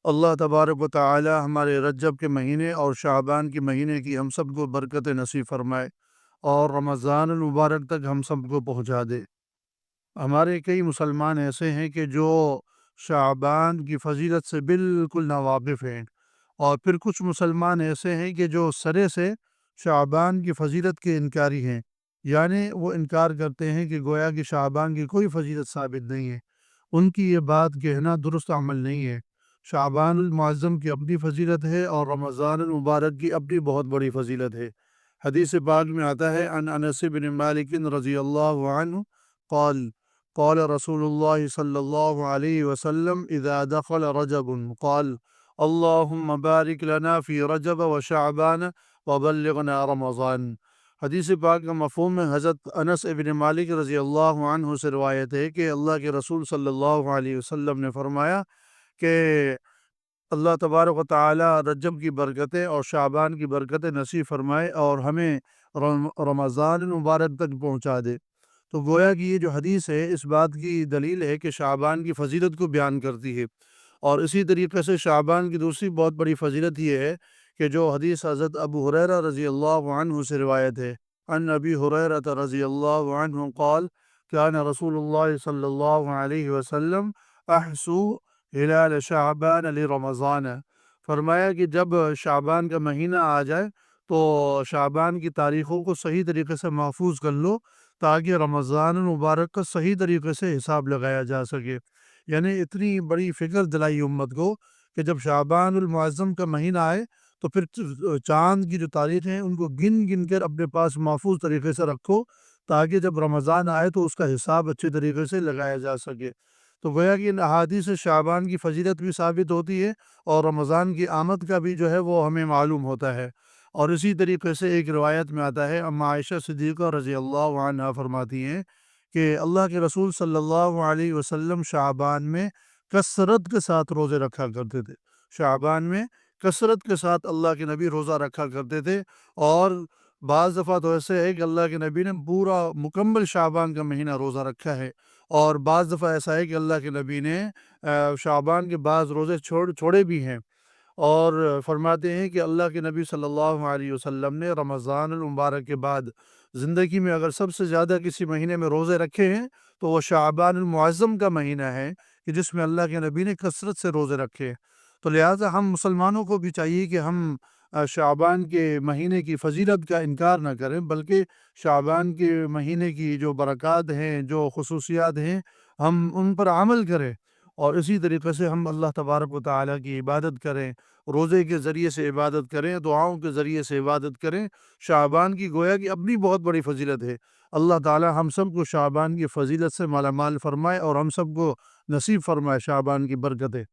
اللہ تبارک و تعالی ہمارے رجب کے مہینے اور شعبان کے مہینے کی ہم سب کو برکت نصیب فرمائے اور رمضان المبارک تک ہم سب کو پہنچا دے۔ ہمارے کئی مسلمان ایسے ہیں کہ جو شعبان کی فضیلت سے بالکل ناواقف ہیں، اور پھر کچھ مسلمان ایسے ہیں کہ جو سرے سے شعبان کی فضیلت کے انکاری ہیں، یعنی وہ انکار کرتے ہیں کہ گویا کہ شعبان کی کوئی فضیلت ثابت نہیں ہے۔ ان کی یہ بات کہنا درست عمل نہیں ہے۔ شعبان المعظم کی اپنی فضیلت ہے اور رمضان المبارک کی اپنی بہت بڑی فضیلت ہے۔ حدیث پاک میں آتا ہے ان انس بن مالک رضی اللہ عنہ قال قال رسول اللہ صلی اللہ علیہ وسلم اذا دخل رجب قال اللہم بارک لنا فی رجب وشعبان وبلغنا رمضان۔ حدیث پاک کا مفہوم ہے، حضرت انس ابن مالک رضی اللہ عنہ سے روایت ہے کہ اللہ کے رسول صلی اللہ علیہ وسلم نے فرمایا کہ اللہ تبارک و تعالی رجب کی برکتیں اور شعبان کی برکتیں نصیب فرمائے اور ہمیں رمضان مبارک تک پہنچا دے۔ تو گویا کہ یہ جو حدیث ہے اس بات کی دلیل ہے کہ شعبان کی فضیلت کو بیان کرتی ہے، اور اسی طریقے سے شعبان کی دوسری بہت بڑی فضیلت یہ ہے کہ جو حدیث حضرت ابو ہریرہ رضی اللہ عنہ سے روایت ہے، ان ابی ہریرہ رضی اللہ عنہ قال كان رسول اللہ صلی اللہ علیہ وسلم احسو ہلال شعبان لرمضان۔ فرمایا کہ جب شعبان کا مہینہ آ جائے تو شعبان کی تاریخوں کو صحیح طریقے سے محفوظ کر لو تاکہ رمضان المبارک کا صحیح طریقے سے حساب لگایا جا سکے۔ یعنی اتنی بڑی فکر دلائی امت کو کہ جب شعبان المعظم کا مہینہ آئے تو پھر چاند کی جو تاریخ ہیں ان کو گن گن کر اپنے پاس محفوظ طریقے سے رکھو تاکہ جب رمضان آئے تو اس کا حساب اچھے طریقے سے لگایا جا سکے۔ تو گویا کہ ان احادیث سے شعبان کی فضیلت بھی ثابت ہوتی ہے اور رمضان کی آمد کا بھی جو ہے وہ ہمیں معلوم ہوتا ہے۔ اور اسی طریقے سے ایک روایت میں آتا ہے، اما عائشہ صدیقہ رضی اللہ عنہا فرماتی ہیں کہ اللہ کے رسول صلی اللہ علیہ وسلم شعبان میں کثرت کے ساتھ روزے رکھا کرتے تھے۔ شعبان میں کثرت کے ساتھ اللہ کے نبی روزہ رکھا کرتے تھے، اور بعض دفعہ تو ایسے ہے کہ اللہ کے نبی نے پورا مکمل شعبان کا مہینہ روزہ رکھا ہے، اور بعض دفعہ ایسا ہے کہ اللہ کے نبی نے شعبان کے بعض روزے چھوڑے بھی ہیں۔ اور فرماتے ہیں کہ اللہ کے نبی صلی اللہ علیہ وسلم نے رمضان المبارک کے بعد زندگی میں اگر سب سے زیادہ کسی مہینے میں روزے رکھے ہیں تو وہ شعبان المعظم کا مہینہ ہے کہ جس میں اللہ کے نبی نے کثرت سے روزے رکھے۔ تو لہٰذا ہم مسلمانوں کو بھی چاہیے کہ ہم شعبان کے مہینے کی فضیلت کا انکار نہ کریں، بلکہ شعبان کے مہینے کی جو برکات ہیں، جو خصوصیات ہیں، ہم ان پر عمل کریں، اور اسی طریقے سے ہم اللہ تبارک و تعالیٰ کی عبادت کریں، روزے کے ذریعے سے عبادت کریں، دعاؤں کے ذریعے سے عبادت کریں۔ شعبان کی گویا کہ اپنی بہت بڑی فضیلت ہے۔ اللہ تعالیٰ ہم سب کو شعبان کی فضیلت سے مالا مال فرمائے اور ہم سب کو نصیب فرمائے شعبان کی برکتیں۔